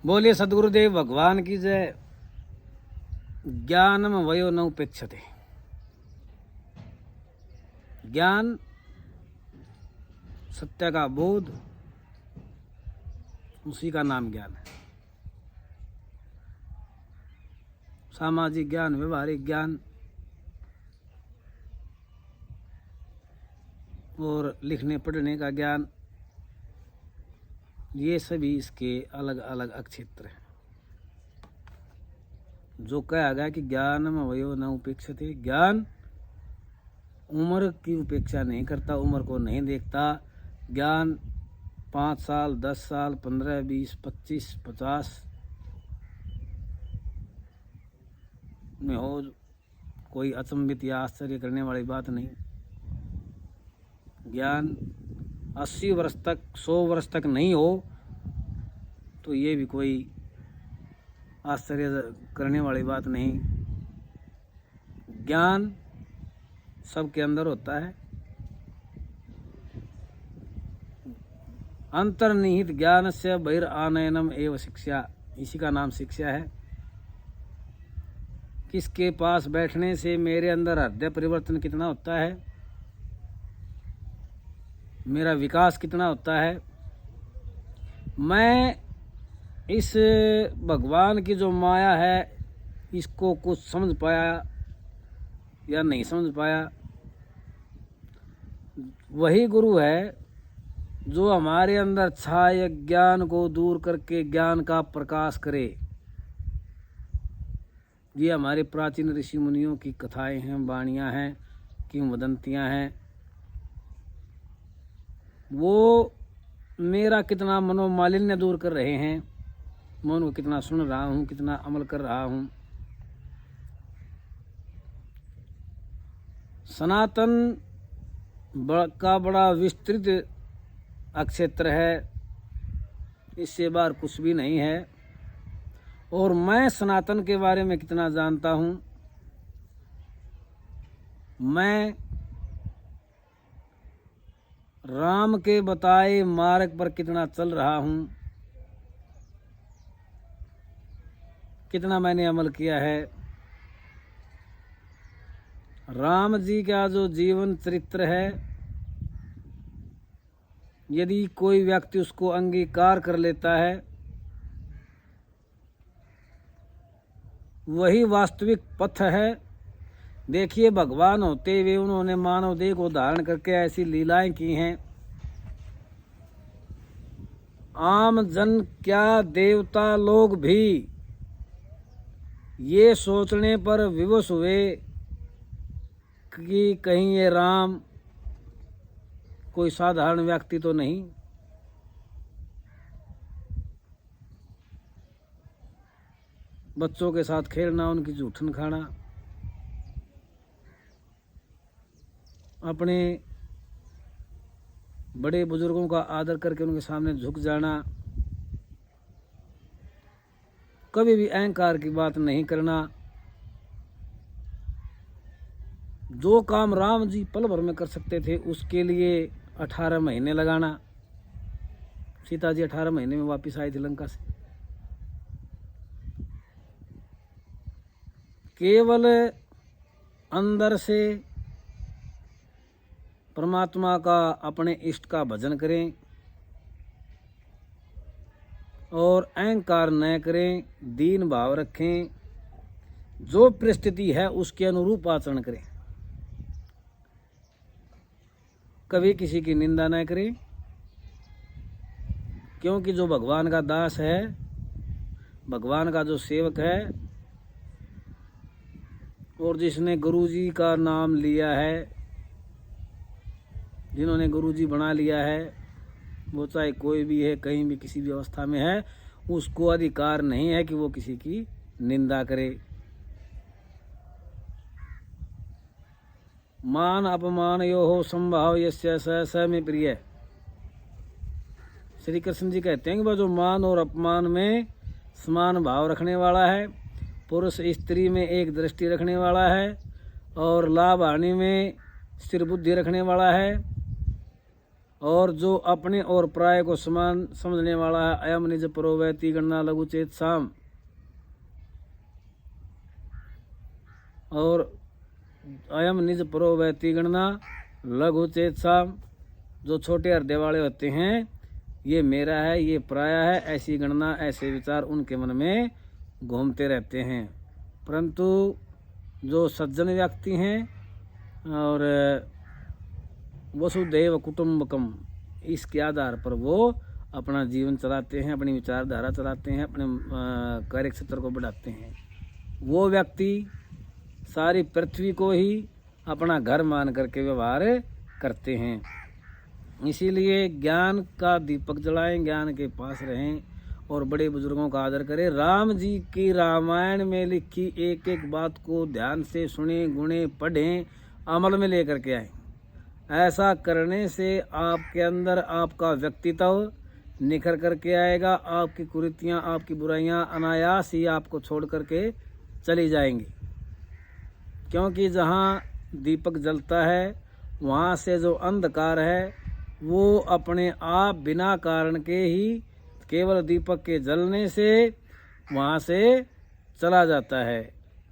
बोलिए सदगुरुदेव भगवान की जय। ज्ञानम वयो न उपेक्षते। ज्ञान, सत्य का बोध, उसी का नाम ज्ञान है। सामाजिक ज्ञान, व्यवहारिक ज्ञान और लिखने पढ़ने का ज्ञान, ये सभी इसके अलग अलग अक्षेत्र हैं। जो कहा गया कि ज्ञानम वयो न उपेक्षते, ज्ञान उम्र की उपेक्षा नहीं करता, उम्र को नहीं देखता। ज्ञान 5 साल, 10 साल, 15, 20, 25, 50 में हो, कोई अचंभित या आश्चर्य करने वाली बात नहीं। ज्ञान 80 वर्ष तक, 100 वर्ष तक नहीं हो तो ये भी कोई आश्चर्य करने वाली बात नहीं। ज्ञान सबके अंदर होता है। अंतर्निहित ज्ञान से बहिरानयनम एवं शिक्षा, इसी का नाम शिक्षा है। किसके पास बैठने से मेरे अंदर हृदय परिवर्तन कितना होता है, मेरा विकास कितना होता है। मैं इस भगवान की जो माया है इसको कुछ समझ पाया या नहीं समझ पाया, वही गुरु है जो हमारे अंदर छाए ज्ञान को दूर करके ज्ञान का प्रकाश करे। ये हमारे प्राचीन ऋषि मुनियों की कथाएं हैं, वाणियाँ हैं, किंवदंतियाँ हैं। वो मेरा कितना मनोमालिन्य दूर कर रहे हैं, मैं उनको कितना सुन रहा हूँ, कितना अमल कर रहा हूँ। सनातन का बड़ा विस्तृत अक्षेत्र है, इससे बाहर कुछ भी नहीं है। और मैं सनातन के बारे में कितना जानता हूँ, मैं राम के बताए मार्ग पर कितना चल रहा हूँ, कितना मैंने अमल किया है। राम जी का जो जीवन चरित्र है, यदि कोई व्यक्ति उसको अंगीकार कर लेता है, वही वास्तविक पथ है। देखिए, भगवान होते हुए उन्होंने मानव देह को धारण करके ऐसी लीलाएं की हैं। आम जन क्या, देवता लोग भी ये सोचने पर विवश हुए कि कहीं ये राम कोई साधारण व्यक्ति तो नहीं। बच्चों के साथ खेलना, उनकी जूठन खाना, अपने बड़े बुजुर्गों का आदर करके उनके सामने झुक जाना, कभी भी अहंकार की बात नहीं करना। जो काम राम जी पल भर में कर सकते थे उसके लिए 18 महीने लगाना। सीता जी 18 महीने में वापस आई थी लंका से। केवल अंदर से परमात्मा का, अपने इष्ट का भजन करें और अहंकार न करें, दीन भाव रखें, जो परिस्थिति है उसके अनुरूप आचरण करें, कभी किसी की निंदा न करें। क्योंकि जो भगवान का दास है, भगवान का जो सेवक है, और जिसने गुरु जी का नाम लिया है, जिन्होंने गुरु जी बना लिया है, वो चाहे कोई भी है, कहीं भी किसी भी अवस्था में है, उसको अधिकार नहीं है कि वो किसी की निंदा करे। मान अपमान यो हो संभाव यस्य स में प्रिय। श्री कृष्ण जी कहते हैं कि वह जो मान और अपमान में समान भाव रखने वाला है, पुरुष स्त्री में एक दृष्टि रखने वाला है, और लाभ हानि में स्थिर बुद्धि रखने वाला है, और जो अपने और प्राय को समान समझने वाला है, अयम निज परो वैति गणना लघु चेत साम, और अयम निज परो वैति गणना लघु चेत साम, जो छोटे हृदय वाले होते हैं, ये मेरा है, ये पराया है, ऐसी गणना, ऐसे विचार उनके मन में घूमते रहते हैं। परंतु जो सज्जन व्यक्ति हैं और वसुदैव कुटुंबकम, इसके आधार पर वो अपना जीवन चलाते हैं, अपनी विचारधारा चलाते हैं, अपने कार्य क्षेत्र को बढ़ाते हैं। वो व्यक्ति सारी पृथ्वी को ही अपना घर मान करके व्यवहार करते हैं। इसीलिए ज्ञान का दीपक जलाएं, ज्ञान के पास रहें और बड़े बुजुर्गों का आदर करें। राम जी की रामायण में लिखी एक एक बात को ध्यान से सुने, गुणे, पढ़ें, अमल में लेकर के आएं। ऐसा करने से आपके अंदर आपका व्यक्तित्व निखर करके आएगा। आपकी कुरीतियाँ, आपकी बुराइयाँ अनायास ही आपको छोड़ करके चली जाएंगी। क्योंकि जहाँ दीपक जलता है वहाँ से जो अंधकार है वो अपने आप बिना कारण के ही केवल दीपक के जलने से वहाँ से चला जाता है।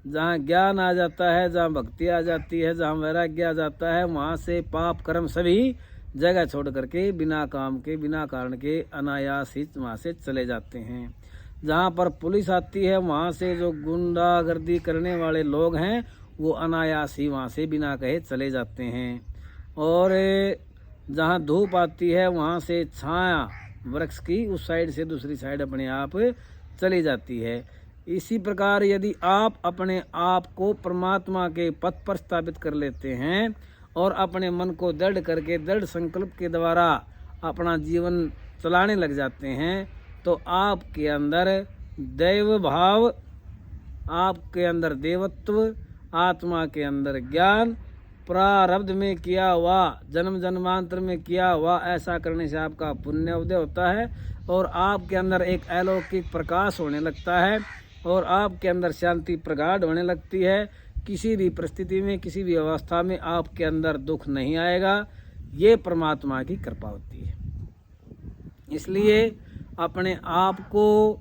जहाँ ज्ञान आ जाता है, जहाँ भक्ति आ जाती है, जहाँ वैराग्य आ जाता है, वहाँ से पाप कर्म सभी जगह छोड़ करके बिना काम के, बिना कारण के अनायास ही वहाँ से चले जाते हैं। जहाँ पर पुलिस आती है वहाँ से जो गुंडागर्दी करने वाले लोग हैं वो अनायास ही वहाँ से बिना कहे चले जाते हैं। और जहाँ धूप आती है वहाँ से छाया वृक्ष की उस साइड से दूसरी साइड अपने आप चली जाती है। इसी प्रकार यदि आप अपने आप को परमात्मा के पथ पर स्थापित कर लेते हैं और अपने मन को दृढ़ करके दृढ़ संकल्प के द्वारा अपना जीवन चलाने लग जाते हैं तो आपके अंदर दैव भाव, आपके अंदर देवत्व, आत्मा के अंदर ज्ञान, प्रारब्ध में किया हुआ, जन्म जन्मांतर में किया हुआ, ऐसा करने से आपका पुण्य उदय होता है और आपके अंदर एक अलौकिक प्रकाश होने लगता है और आपके अंदर शांति प्रगाढ़ होने लगती है। किसी भी परिस्थिति में, किसी भी अवस्था में आपके अंदर दुख नहीं आएगा। ये परमात्मा की कृपा होती है। इसलिए अपने आप को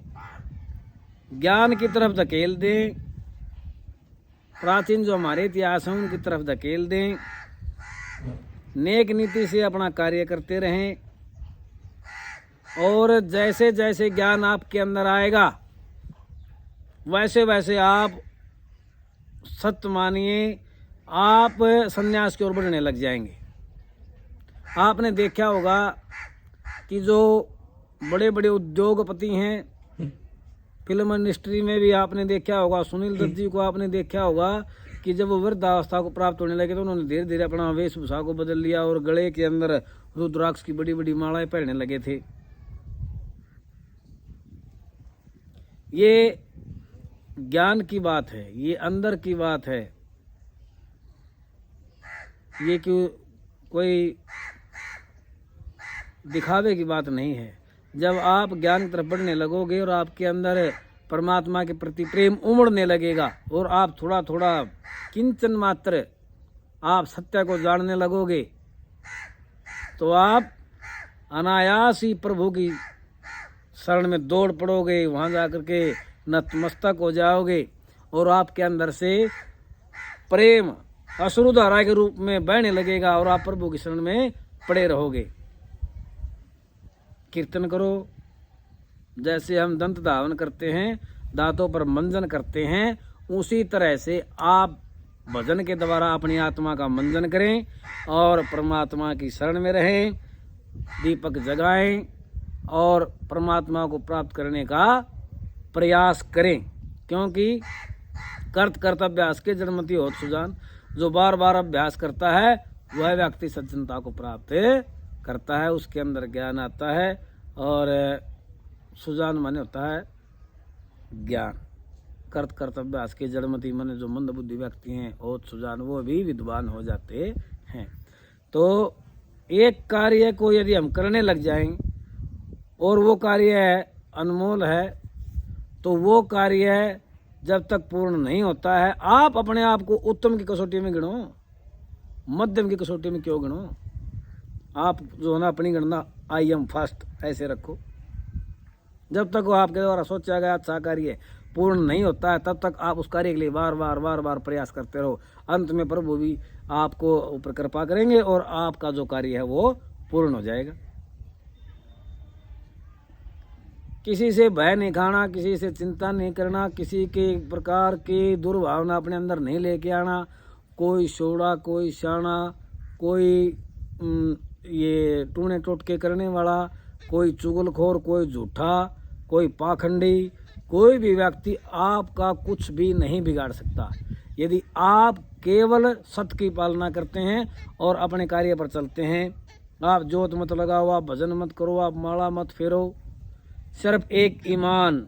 ज्ञान की तरफ धकेल दें, प्राचीन जो हमारे इतिहास हैं उनकी तरफ धकेल दें, नेक नीति से अपना कार्य करते रहें और जैसे जैसे ज्ञान आपके अंदर आएगा वैसे वैसे आप सत्य मानिए, आप संन्यास की ओर बढ़ने लग जाएंगे। आपने देखा होगा कि जो बड़े बड़े उद्योगपति हैं, फिल्म इंडस्ट्री में भी आपने देखा होगा, सुनील दत्त जी को आपने देखा होगा कि जब वो वृद्धावस्था को प्राप्त होने लगे तो उन्होंने धीरे धीरे अपना वेशभूषा को बदल लिया और गले के अंदर रुद्राक्ष की बड़ी बड़ी मालाएं पहनने लगे थे। ये ज्ञान की बात है, ये अंदर की बात है, ये कोई दिखावे की बात नहीं है। जब आप ज्ञान की तरफ बढ़ने लगोगे और आपके अंदर परमात्मा के प्रति प्रेम उमड़ने लगेगा और आप थोड़ा थोड़ा किंचन मात्र आप सत्य को जानने लगोगे तो आप अनायास ही प्रभु की शरण में दौड़ पड़ोगे, वहाँ जाकर के नतमस्तक हो जाओगे और आपके अंदर से प्रेम अश्रुधारा के रूप में बहने लगेगा और आप प्रभु की शरण में पड़े रहोगे। कीर्तन करो, जैसे हम दंत धावन करते हैं, दांतों पर मंजन करते हैं, उसी तरह से आप भजन के द्वारा अपनी आत्मा का मंजन करें और परमात्मा की शरण में रहें, दीपक जगाएं और परमात्मा को प्राप्त करने का प्रयास करें। क्योंकि कर्त कर्तव्यास के जन्मति होत सुजान, जो बार बार अभ्यास करता है वह व्यक्ति सज्जनता को प्राप्त करता है, उसके अंदर ज्ञान आता है और सुजान माने होता है ज्ञान। कर्त कर्तव्यास के जड़मती माने जो मंद बुद्धि व्यक्ति हैं ओत सुजान, वो भी विद्वान हो जाते हैं। तो एक कार्य को यदि हम करने लग जाएं और वो कार्य अनमोल है तो वो कार्य जब तक पूर्ण नहीं होता है, आप अपने आप को उत्तम की कसौटी में गिनो, मध्यम की कसौटी में क्यों गिनो। आप जो है ना अपनी गणना आई एम फर्स्ट ऐसे रखो। जब तक वो आपके द्वारा सोचा गया अच्छा कार्य पूर्ण नहीं होता है तब तक आप उस कार्य के लिए बार बार प्रयास करते रहो। अंत में प्रभु भी आपको ऊपर कृपा करेंगे और आपका जो कार्य है वो पूर्ण हो जाएगा। किसी से भय नहीं खाना, किसी से चिंता नहीं करना, किसी के प्रकार की दुर्भावना अपने अंदर नहीं लेके आना। कोई सोड़ा, कोई शाना, कोई ये टूने टोटके करने वाला, कोई चुगलखोर, कोई झूठा, कोई पाखंडी, कोई भी व्यक्ति आपका कुछ भी नहीं बिगाड़ सकता यदि आप केवल सत्य की पालना करते हैं और अपने कार्य पर चलते हैं। आप जोत मत लगाओ, आप भजन मत करो, आप माला मत फेरो, सिर्फ एक ईमान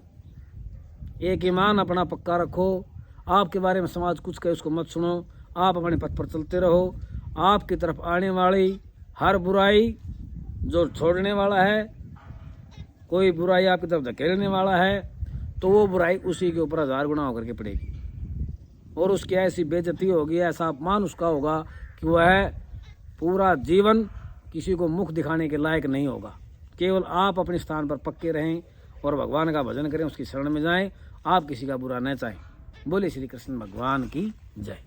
अपना पक्का रखो। आपके बारे में समाज कुछ कहे उसको मत सुनो, आप अपने पथ पर चलते रहो। आपकी तरफ आने वाली हर बुराई जो छोड़ने वाला है, कोई बुराई आपकी तरफ धकेलने वाला है तो वो बुराई उसी के ऊपर 1000 गुना होकर के पड़ेगी और उसकी ऐसी बेइज्जती होगी, ऐसा अपमान उसका होगा कि वह पूरा जीवन किसी को मुख दिखाने के लायक नहीं होगा। केवल आप अपने स्थान पर पक्के रहें और भगवान का भजन करें, उसकी शरण में जाएं, आप किसी का बुरा न चाहें। बोले श्री कृष्ण भगवान की जय।